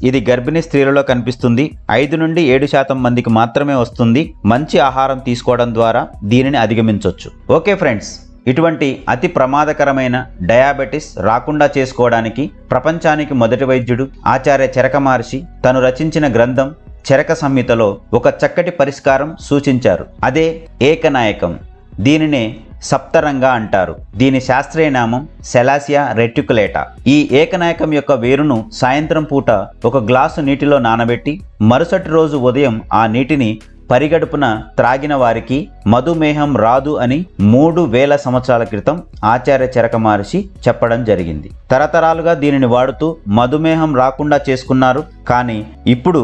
ఇది గర్భిణీ స్త్రీలలో కనిపిస్తుంది. 5 నుండి 7% మందికి మాత్రమే వస్తుంది. మంచి ఆహారం తీసుకోవడం ద్వారా దీనిని అధిగమించవచ్చు. ఓకే ఫ్రెండ్స్, ఇటువంటి అతి ప్రమాదకరమైన డయాబెటిస్ రాకుండా చేసుకోవడానికి ప్రపంచానికి మొదటి వైద్యుడు ఆచార్య చరక మహర్షి తను రచించిన గ్రంథం చరక సంహితలో ఒక చక్కటి పరిష్కారం సూచించారు. అదే ఏకనాయకం. దీనినే సప్తరంగ అంటారు. దీని శాస్త్రీయ నామం సెలాసియా రెటికులేటా. ఈ ఏకనాయకం యొక్క వేరును సాయంత్రం పూట ఒక గ్లాసు నీటిలో నానబెట్టి మరుసటి రోజు ఉదయం ఆ నీటిని పరిగడుపున త్రాగిన వారికి మధుమేహం రాదు అని 3000 సంవత్సరాల క్రితం ఆచార్య చరక మహర్షి చెప్పడం జరిగింది. తరతరాలుగా దీనిని వాడుతూ మధుమేహం రాకుండా చేసుకున్నారు. కానీ ఇప్పుడు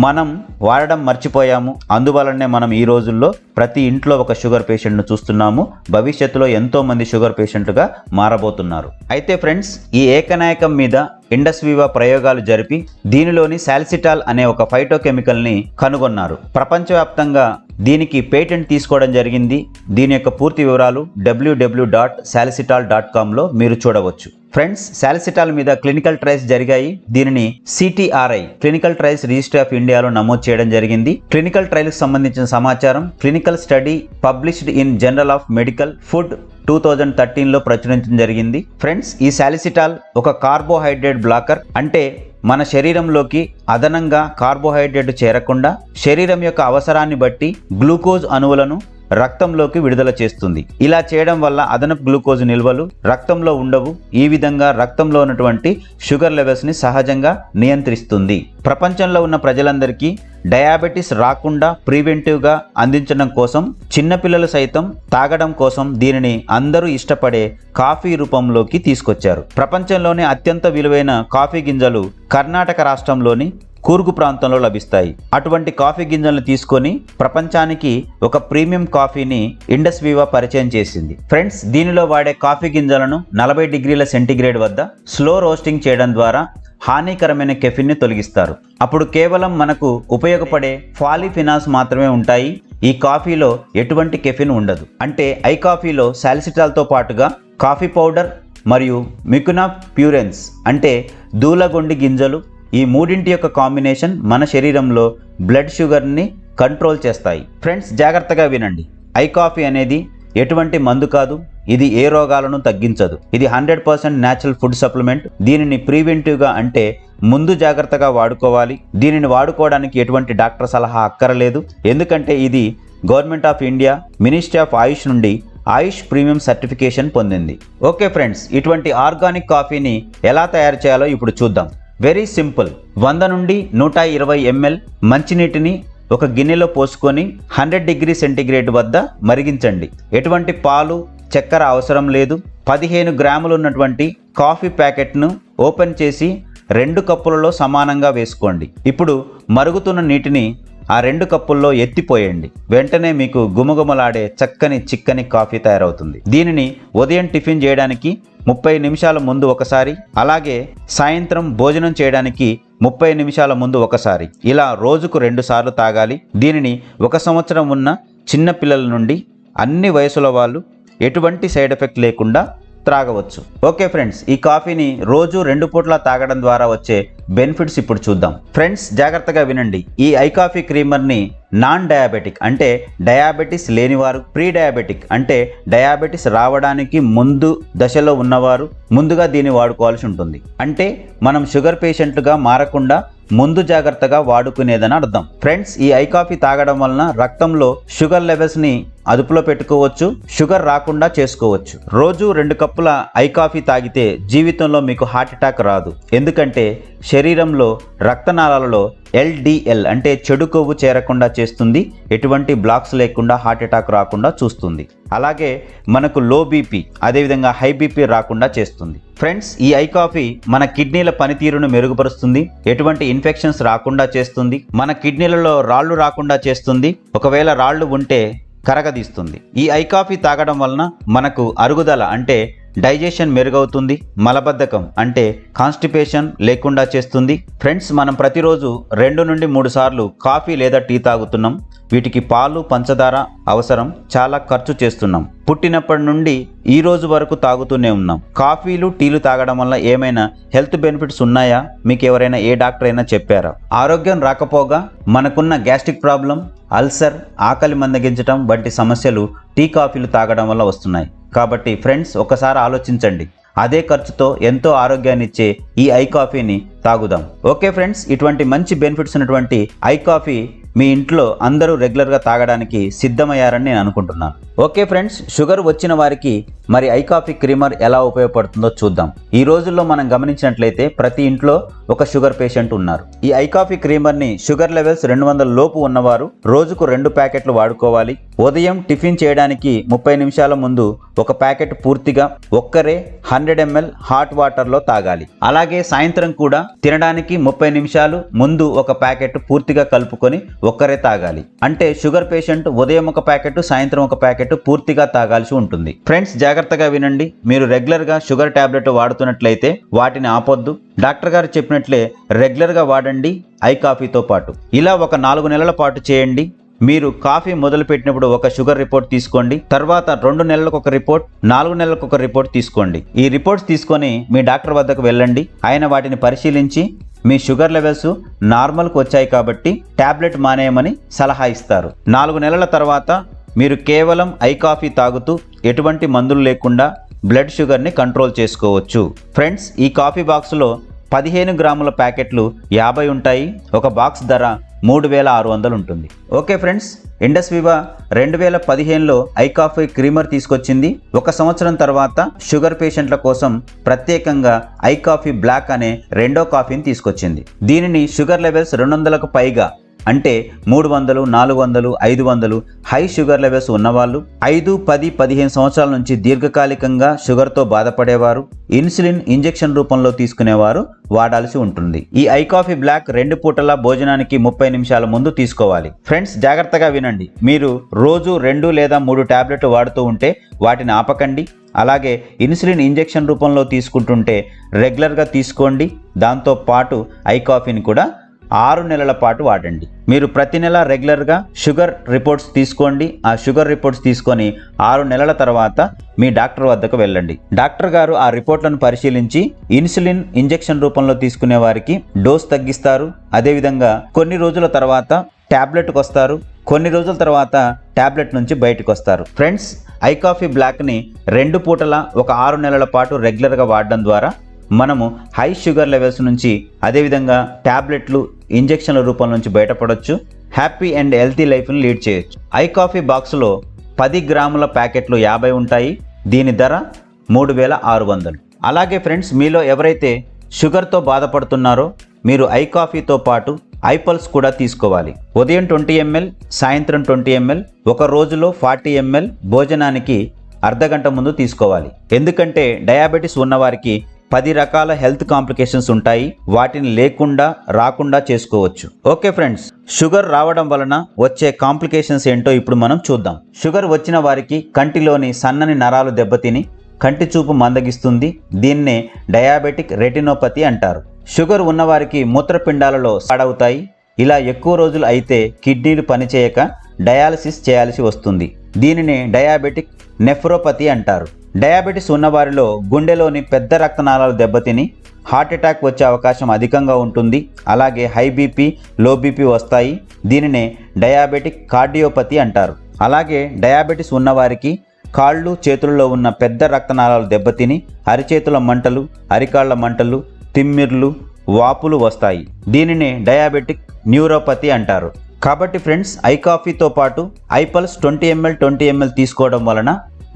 మనం వాడడం మర్చిపోయాము. అందువలనే మనం ఈ రోజుల్లో ప్రతి ఇంట్లో ఒక షుగర్ పేషెంట్ను చూస్తున్నాము. భవిష్యత్తులో ఎంతో మంది షుగర్ పేషెంట్లుగా మారబోతున్నారు. అయితే ఫ్రెండ్స్, ఈ ఏకనాయకం మీద ఇండస్ వివా ప్రయోగాలు జరిపి దీనిలోని సాలిసిటాల్ అనే ఒక ఫైటోకెమికల్ని కనుగొన్నారు. ప్రపంచవ్యాప్తంగా దీనికి పేటెంట్ తీసుకోవడం జరిగింది. దీని యొక్క పూర్తి వివరాలు www.salicytal.com మీరు చూడవచ్చు. ఫ్రెండ్స్, సాలిసిటాల్ మీద క్లినికల్ ట్రయల్స్ జరిగాయి. దీనిని CTRI clinical trials registry of ఇండియాలో నమోదు చేయడం జరిగింది. క్లినికల్ ట్రయల్స్ సంబంధించిన సమాచారం clinical study published in journal of medical food 2013లో ప్రచురించడం జరిగింది. ఫ్రెండ్స్, ఈ సాలిసిటాల్ ఒక కార్బోహైడ్రేట్ బ్లాకర్. అంటే మన శరీరంలోకి అదనంగా కార్బోహైడ్రేట్ చేరకుండా శరీరం యొక్క అవసరాన్ని బట్టి గ్లూకోజ్ అణువులను రక్తంలోకి విడుదల చేస్తుంది. ఇలా చేయడం వల్ల అదనపు గ్లూకోజ్ నిల్వలు రక్తంలో ఉండవు. ఈ విధంగా రక్తంలో ఉన్నటువంటి షుగర్ లెవెల్స్ ని సహజంగా నియంత్రిస్తుంది. ప్రపంచంలో ఉన్న ప్రజలందరికీ డయాబెటిస్ రాకుండా ప్రివెంటివ్గా అందించడం కోసం చిన్నపిల్లలు సైతం తాగడం కోసం దీనిని అందరూ ఇష్టపడే కాఫీ రూపంలోకి తీసుకొచ్చారు. ప్రపంచంలోనే అత్యంత విలువైన కాఫీ గింజలు కర్ణాటక రాష్ట్రంలోని కూర్గు ప్రాంతంలో లభిస్తాయి. అటువంటి కాఫీ గింజలను తీసుకొని ప్రపంచానికి ఒక ప్రీమియం కాఫీని ఇండస్ వివా పరిచయం చేసింది. ఫ్రెండ్స్, దీనిలో వాడే కాఫీ గింజలను 40 డిగ్రీల సెంటీగ్రేడ్ వద్ద స్లో రోస్టింగ్ చేయడం ద్వారా హానికరమైన కెఫిన్ ని తొలగిస్తారు. అప్పుడు కేవలం మనకు ఉపయోగపడే పాలిఫినాల్స్ మాత్రమే ఉంటాయి. ఈ కాఫీలో ఎటువంటి కెఫిన్ ఉండదు. అంటే ఐ కాఫీలో సాలిసిటాల్తో పాటుగా కాఫీ పౌడర్ మరియు మికునా ప్యూరెన్స్ అంటే దూలగొండి గింజలు, ఈ మూడింటి యొక్క కాంబినేషన్ మన శరీరంలో బ్లడ్ షుగర్ని కంట్రోల్ చేస్తాయి. ఫ్రెండ్స్, జాగ్రత్తగా వినండి. ఐ కాఫీ అనేది ఎటువంటి మందు కాదు. ఇది ఏ రోగాలను తగ్గించదు. ఇది 100% న్యాచురల్ ఫుడ్ సప్లిమెంట్. దీనిని ప్రివెంటివ్గా అంటే ముందు జాగ్రత్తగా వాడుకోవాలి. దీనిని వాడుకోవడానికి ఎటువంటి డాక్టర్ సలహా అక్కరలేదు. ఎందుకంటే ఇది government of India ministry of Ayush నుండి ఆయుష్ ప్రీమియం సర్టిఫికేషన్ పొందింది. ఓకే ఫ్రెండ్స్, ఇటువంటి ఆర్గానిక్ కాఫీని ఎలా తయారు చేయాలో ఇప్పుడు చూద్దాం. Very simple. 100 నుండి 120 ml మంచినీటిని ఒక గిన్నెలో పోసుకొని 100 డిగ్రీ సెంటీగ్రేడ్ వద్ద మరిగించండి. ఎటువంటి పాలు, చక్కెర అవసరం లేదు. 15 గ్రాములు ఉన్నటువంటి కాఫీ ప్యాకెట్ను ఓపెన్ చేసి 2 కప్పులలో సమానంగా వేసుకోండి. ఇప్పుడు మరుగుతున్న నీటిని ఆ 2 కప్పుల్లో ఎత్తిపోయండి. వెంటనే మీకు గుమగుమలాడే చక్కని చిక్కని కాఫీ తయారవుతుంది. దీనిని ఉదయం టిఫిన్ చేయడానికి 30 నిమిషాల ముందు ఒకసారి, అలాగే సాయంత్రం భోజనం చేయడానికి 30 నిమిషాల ముందు ఒకసారి, ఇలా రోజుకు 2 సార్లు తాగాలి. దీనిని 1 సంవత్సరం ఉన్న చిన్న పిల్లల నుండి అన్ని వయసుల వాళ్ళు ఎటువంటి సైడ్ ఎఫెక్ట్ లేకుండా త్రాగవచ్చు. ఓకే ఫ్రెండ్స్, ఈ కాఫీని రోజు 2 పూట్ల తాగడం ద్వారా వచ్చే బెనిఫిట్స్ ఇప్పుడు చూద్దాం. ఫ్రెండ్స్, జాగ్రత్తగా వినండి. ఈ ఐ కాఫీ క్రీమర్ని నాన్ డయాబెటిక్ అంటే డయాబెటిస్ లేనివారు, ప్రీ డయాబెటిక్ అంటే డయాబెటిస్ రావడానికి ముందు దశలో ఉన్నవారు ముందుగా దీన్ని వాడుకోవాల్సి ఉంటుంది. అంటే మనం షుగర్ పేషెంట్లుగా మారకుండా ముందు జాగ్రత్తగా వాడుకునేదని అర్థం. ఫ్రెండ్స్, ఈ ఐ కాఫీ తాగడం వలన రక్తంలో షుగర్ లెవెల్స్ ని అదుపులో పెట్టుకోవచ్చు, షుగర్ రాకుండా చేసుకోవచ్చు. రోజు 2 కప్పుల ఐ కాఫీ తాగితే జీవితంలో మీకు హార్ట్ అటాక్ రాదు. ఎందుకంటే శరీరంలో రక్తనాళాలలో LDL అంటే చెడు కొవ్వు చేరకుండా చేస్తుంది. ఎటువంటి బ్లాక్స్ లేకుండా హార్ట్ అటాక్ రాకుండా చూస్తుంది. అలాగే మనకు లో బీపీ అదేవిధంగా హై బీపీ రాకుండా చేస్తుంది. ఫ్రెండ్స్, ఈ ఐ కాఫీ మన కిడ్నీల పనితీరును మెరుగుపరుస్తుంది. ఎటువంటి ఇన్ఫెక్షన్స్ రాకుండా చేస్తుంది. మన కిడ్నీలలో రాళ్లు రాకుండా చేస్తుంది. ఒకవేళ రాళ్లు ఉంటే కరగదీస్తుంది. ఈ ఐ కాఫీ తాగడం వలన మనకు అరుగుదల అంటే డైజెషన్ మెరుగవుతుంది, మలబద్ధకం అంటే కాన్స్టిపేషన్ లేకుండా చేస్తుంది. ఫ్రెండ్స్, మనం ప్రతిరోజు 2 నుండి 3 సార్లు కాఫీ లేదా టీ తాగుతున్నాం. వీటికి పాలు, పంచదార అవసరం, చాలా ఖర్చు చేస్తున్నాం. పుట్టినప్పటి నుండి ఈ రోజు వరకు తాగుతూనే ఉన్నాం. కాఫీలు, టీలు తాగడం వల్ల ఏమైనా హెల్త్ బెనిఫిట్స్ ఉన్నాయా? మీకు ఎవరైనా ఏ డాక్టర్ అయినా చెప్పారా? ఆరోగ్యం రాకపోగా మనకున్న గ్యాస్ట్రిక్ ప్రాబ్లం, అల్సర్, ఆకలి మందగించడం వంటి సమస్యలు టీ, కాఫీలు తాగడం వల్ల వస్తున్నాయి. కాబట్టి ఫ్రెండ్స్, ఒకసారి ఆలోచించండి. అదే ఖర్చుతో ఎంతో ఆరోగ్యాన్ని ఇచ్చే ఈ ఐ కాఫీని తాగుదాం. ఓకే ఫ్రెండ్స్, ఇటువంటి మంచి బెనిఫిట్స్ ఉన్నటువంటి ఐ కాఫీ మీ ఇంట్లో అందరూ రెగ్యులర్గా తాగడానికి సిద్ధమయ్యారని నేను అనుకుంటున్నాను. ఓకే ఫ్రెండ్స్, షుగర్ వచ్చిన వారికి మరి ఐ కాఫీ క్రీమర్ ఎలా ఉపయోగపడుతుందో చూద్దాం. ఈ రోజుల్లో మనం గమనించినట్లయితే ప్రతి ఇంట్లో ఒక షుగర్ పేషెంట్ ఉన్నారు. ఈ ఐ కాఫీ క్రీమర్ని షుగర్ లెవెల్స్ 200 లోపు ఉన్నవారు రోజుకు 2 ప్యాకెట్లు వాడుకోవాలి. ఉదయం టిఫిన్ చేయడానికి 30 నిమిషాల ముందు ఒక ప్యాకెట్ పూర్తిగా ఒక్కరే 100 ml హాట్ వాటర్లో తాగాలి. అలాగే సాయంత్రం కూడా తినడానికి 30 నిమిషాలు ముందు ఒక ప్యాకెట్ పూర్తిగా కలుపుకొని ఒక్కరే తాగాలి. అంటే షుగర్ పేషెంట్ ఉదయం ఒక ప్యాకెట్, సాయంత్రం ఒక ప్యాకెట్ పూర్తిగా తాగాల్సి ఉంటుంది. ఫ్రెండ్స్, జాగ్రత్తగా వినండి. మీరు రెగ్యులర్గా షుగర్ టాబ్లెట్ వాడుతున్నట్లయితే వాటిని ఆపొద్దు. డాక్టర్ గారు చెప్పినట్లే రెగ్యులర్గా వాడండి ఐ కాఫీతో పాటు. ఇలా ఒక 4 నెలల పాటు చేయండి. మీరు కాఫీ మొదలు పెట్టినప్పుడు ఒక షుగర్ రిపోర్ట్ తీసుకోండి. తర్వాత 2 నెలలకు ఒక రిపోర్ట్, 4 నెలలకు ఒక రిపోర్ట్ తీసుకోండి. ఈ రిపోర్ట్స్ తీసుకొని మీ డాక్టర్ వద్దకు వెళ్ళండి. ఆయన వాటిని పరిశీలించి మీ షుగర్ లెవెల్స్ నార్మల్కి వచ్చాయి కాబట్టి టాబ్లెట్ మానేయమని సలహా ఇస్తారు. 4 నెలల తర్వాత మీరు కేవలం ఐ కాఫీ తాగుతూ ఎటువంటి మందులు లేకుండా బ్లడ్ షుగర్ని కంట్రోల్ చేసుకోవచ్చు. ఫ్రెండ్స్, ఈ కాఫీ బాక్స్లో 15 గ్రాముల ప్యాకెట్లు 50 ఉంటాయి. ఒక బాక్స్ ధర 3600 ఉంటుంది. ఓకే ఫ్రెండ్స్, ఇండస్ వివా 2015లో ఐ కాఫీ క్రీమర్ తీసుకొచ్చింది. 1 సంవత్సరం తర్వాత షుగర్ పేషెంట్ల కోసం ప్రత్యేకంగా ఐ కాఫీ బ్లాక్ అనే రెండో కాఫీని తీసుకొచ్చింది. దీనిని షుగర్ లెవెల్స్ 200కు పైగా అంటే 300, 400, 500 హై షుగర్ లెవెల్స్ ఉన్నవాళ్ళు, 5, 10, 15 సంవత్సరాల నుంచి దీర్ఘకాలికంగా షుగర్తో బాధపడేవారు, ఇన్సులిన్ ఇంజెక్షన్ రూపంలో తీసుకునేవారు వాడాల్సి ఉంటుంది. ఈ ఐ కాఫీ బ్లాక్ 2 పూటల భోజనానికి 30 నిమిషాల ముందు తీసుకోవాలి. ఫ్రెండ్స్, జాగ్రత్తగా వినండి. మీరు రోజు 2 లేదా 3 టాబ్లెట్లు వాడుతూ ఉంటే వాటిని ఆపకండి. అలాగే ఇన్సులిన్ ఇంజెక్షన్ రూపంలో తీసుకుంటుంటే రెగ్యులర్గా తీసుకోండి. దాంతో పాటు ఐ కాఫీని కూడా 6 నెలల పాటు వాడండి. మీరు ప్రతి నెల రెగ్యులర్గా షుగర్ రిపోర్ట్స్ తీసుకోండి. ఆ షుగర్ రిపోర్ట్స్ తీసుకొని 6 నెలల తర్వాత మీ డాక్టర్ వద్దకు వెళ్ళండి. డాక్టర్ గారు ఆ రిపోర్ట్లను పరిశీలించి ఇన్సులిన్ ఇంజెక్షన్ రూపంలో తీసుకునే వారికి డోస్ తగ్గిస్తారు. అదేవిధంగా కొన్ని రోజుల తర్వాత టాబ్లెట్కి వస్తారు. కొన్ని రోజుల తర్వాత టాబ్లెట్ నుంచి బయటకు వస్తారు. ఫ్రెండ్స్, ఐ కాఫీ బ్లాక్ని 2 పూటల ఒక 6 నెలల పాటు రెగ్యులర్గా వాడడం ద్వారా మనము హై షుగర్ లెవెల్స్ నుంచి, అదేవిధంగా టాబ్లెట్లు, ఇంజెక్షన్ల రూపం నుంచి బయటపడవచ్చు. హ్యాపీ అండ్ హెల్తీ లైఫ్ని లీడ్ చేయొచ్చు. ఐ కాఫీ బాక్స్లో 10 గ్రాముల ప్యాకెట్లు 50 ఉంటాయి. దీని ధర 3600. అలాగే ఫ్రెండ్స్, మీలో ఎవరైతే షుగర్తో బాధపడుతున్నారో మీరు ఐ కాఫీతో పాటు ఐ పల్స్ కూడా తీసుకోవాలి. ఉదయం 20 ml, సాయంత్రం 20 ml, ఒక రోజులో 40 ml భోజనానికి అర్ధగంట ముందు తీసుకోవాలి. ఎందుకంటే డయాబెటీస్ ఉన్నవారికి 10 రకాల హెల్త్ కాంప్లికేషన్స్ ఉంటాయి. వాటిని రాకుండా చేసుకోవచ్చు. ఓకే ఫ్రెండ్స్, షుగర్ రావడం వలన వచ్చే కాంప్లికేషన్స్ ఏంటో ఇప్పుడు మనం చూద్దాం. షుగర్ వచ్చిన వారికి కంటిలోని సన్నని నరాలు దెబ్బతిని కంటి చూపు మందగిస్తుంది. దీన్నే డయాబెటిక్ రెటినోపతి అంటారు. షుగర్ ఉన్నవారికి మూత్రపిండాలలో పాడవుతాయి. ఇలా ఎక్కువ రోజులు అయితే కిడ్నీలు పనిచేయక డయాలసిస్ చేయాల్సి వస్తుంది. దీనిని డయాబెటిక్ నెఫ్రోపతి అంటారు. డయాబెటీస్ ఉన్నవారిలో గుండెలోని పెద్ద రక్తనాళాలు దెబ్బతిని హార్ట్ అటాక్ వచ్చే అవకాశం అధికంగా ఉంటుంది. అలాగే హై బీపీ, లో బీపీ వస్తాయి. దీనినే డయాబెటిక్ కార్డియోపతి అంటారు. అలాగే డయాబెటీస్ ఉన్నవారికి కాళ్ళు, చేతుల్లో ఉన్న పెద్ద రక్తనాళాలు దెబ్బతిని అరిచేతుల మంటలు, అరికాళ్ల మంటలు, తిమ్మిర్లు, వాపులు వస్తాయి. దీనినే డయాబెటిక్ న్యూరోపతి అంటారు. కాబట్టి ఫ్రెండ్స్, ఐ కాఫీతో పాటు ఐ పల్స్ 20 ml తీసుకోవడం వలన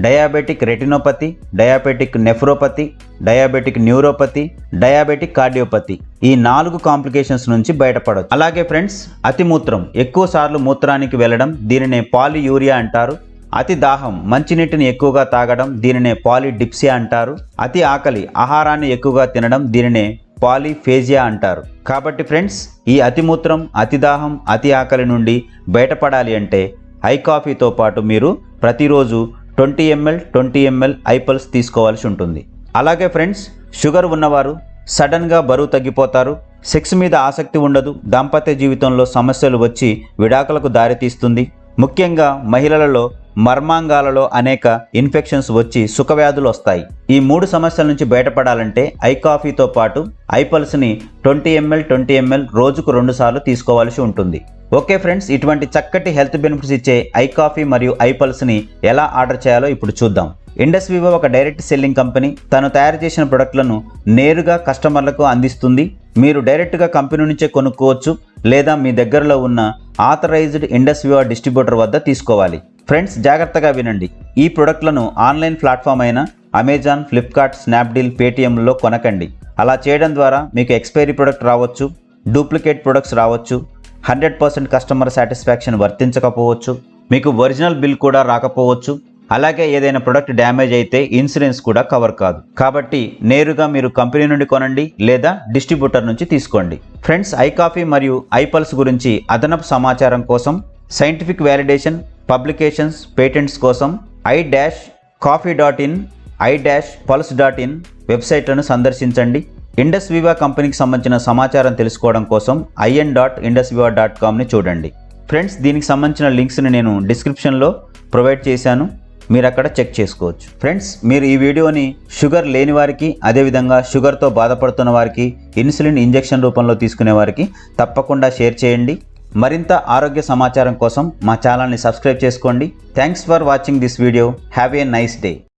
diabetic retinopathy, diabetic nephropathy, diabetic neuropathy, diabetic cardiopathy ఈ 4 కాంప్లికేషన్స్ నుంచి బయటపడవచ్చు. అలాగే ఫ్రెండ్స్, అతిమూత్రం, ఎక్కువ సార్లు మూత్రానికి వెళ్ళడం, దీనినే పాలియూరియా అంటారు. అతి దాహం, మంచినీటిని ఎక్కువగా తాగడం, దీనినే పాలిడిప్సియా అంటారు. అతి ఆకలి, ఆహారాన్ని ఎక్కువగా తినడం, దీనినే పాలిఫేజియా అంటారు. కాబట్టి ఫ్రెండ్స్, ఈ అతిమూత్రం, అతిదాహం, అతి ఆకలి నుండి బయటపడాలి అంటే ఐ కాఫీతో పాటు మీరు ప్రతిరోజు 20 ml 20 ml ఐపల్స్ తీసుకోవాల్సి ఉంటుంది. అలాగే ఫ్రెండ్స్, షుగర్ ఉన్నవారు సడన్గా బరువు తగ్గిపోతారు, సెక్స్ మీద ఆసక్తి ఉండదు, దాంపత్య జీవితంలో సమస్యలు వచ్చి విడాకులకు దారితీస్తుంది. ముఖ్యంగా మహిళలలో మర్మాంగాలలో అనేక ఇన్ఫెక్షన్స్ వచ్చి సుఖవ్యాధులు వస్తాయి. ఈ 3 సమస్యల నుంచి బయటపడాలంటే ఐ కాఫీతో పాటు ఐపల్స్ని 20 ml 20 ml రోజుకు 2 సార్లు తీసుకోవాల్సి ఉంటుంది. ఓకే ఫ్రెండ్స్, ఇటువంటి చక్కటి హెల్త్ బెనిఫిట్స్ ఇచ్చే ఐ కాఫీ మరియు ఐపల్స్ని ఎలా ఆర్డర్ చేయాలో ఇప్పుడు చూద్దాం. ఇండస్ వివో ఒక డైరెక్ట్ సెల్లింగ్ కంపెనీ. తను తయారు చేసిన ప్రొడక్ట్లను నేరుగా కస్టమర్లకు అందిస్తుంది. మీరు డైరెక్ట్గా కంపెనీ నుంచే కొనుక్కోవచ్చు లేదా మీ దగ్గరలో ఉన్న ఆథరైజ్డ్ ఇండస్ వివో డిస్ట్రిబ్యూటర్ వద్ద తీసుకోవాలి. ఫ్రెండ్స్, జాగ్రత్తగా వినండి. ఈ ప్రొడక్ట్లను ఆన్లైన్ ప్లాట్ఫామ్ అయిన అమెజాన్, ఫ్లిప్కార్ట్, స్నాప్డీల్, పేటిఎంలో కొనకండి. అలా చేయడం ద్వారా మీకు ఎక్స్పైరీ ప్రొడక్ట్ రావచ్చు, డూప్లికేట్ ప్రొడక్ట్స్ రావచ్చు, 100% కస్టమర్ సాటిస్ఫాక్షన్ వర్తించకపోవచ్చు, మీకు ఒరిజినల్ బిల్ కూడా రాకపోవచ్చు. అలాగే ఏదైనా ప్రొడక్ట్ డ్యామేజ్ అయితే ఇన్సూరెన్స్ కూడా కవర్ కాదు. కాబట్టి నేరుగా మీరు కంపెనీ నుండి కొనండి లేదా డిస్ట్రిబ్యూటర్ నుంచి తీసుకోండి. ఫ్రెండ్స్, ఐ కాఫీ మరియు ఐపల్స్ గురించి అదనపు సమాచారం కోసం, సైంటిఫిక్ వ్యాలిడేషన్, పబ్లికేషన్స్, పేటెంట్స్ కోసం i-coffee.in, i-pulse.in వెబ్సైట్లను సందర్శించండి. ఇండస్ వివో కంపెనీకి సంబంధించిన సమాచారం తెలుసుకోవడం కోసం in.indusvivo.comని చూడండి. ఫ్రెండ్స్, దీనికి సంబంధించిన లింక్స్ని నేను డిస్క్రిప్షన్లో ప్రొవైడ్ చేశాను, మీరు అక్కడ చెక్ చేసుకోవచ్చు. ఫ్రెండ్స్, మీరు ఈ వీడియోని షుగర్ లేని వారికి, అదేవిధంగా షుగర్తో బాధపడుతున్న వారికి, ఇన్సులిన్ ఇంజెక్షన్ రూపంలో తీసుకునే వారికి తప్పకుండా షేర్ చేయండి. మరింత ఆరోగ్య సమాచారం కోసం మా ఛానల్ని సబ్స్క్రైబ్ చేసుకోండి. Thanks for watching this video. Have a nice day.